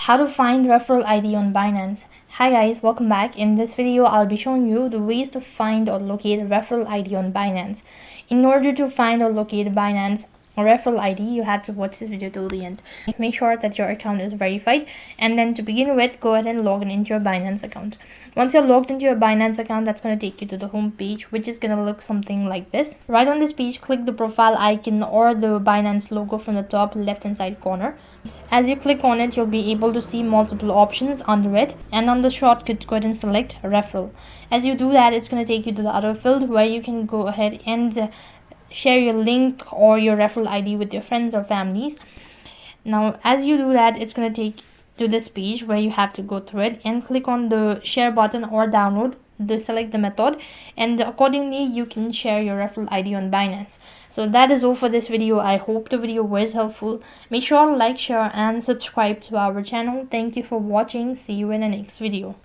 How to find referral ID on Binance. Hi guys, welcome back. In this video I'll be showing you the ways to find or locate a referral ID on Binance. In order to find or locate Binance referral ID, you have to watch this video till the end. Make sure that your account is verified, and then to begin with, go ahead and log in into your Binance account. Once you're logged into your Binance account, that's going to take you to the home page, which is going to look something like this. Right on this page, click the profile icon or the Binance logo from the top left hand side corner. As you click on it, you'll be able to see multiple options under it, and on the shortcut, go ahead and select referral. As you do that, it's going to take you to the other field where you can go ahead and share your link or your referral ID with your friends or families. Now as you do that, it's going to take to this page where you have to go through it and click on the share button or download. Select the method, and accordingly you can share your referral ID on Binance. So that is all for this video. I hope the video was helpful. Make sure to like, share and subscribe to our channel. Thank you for watching. See you in the next video.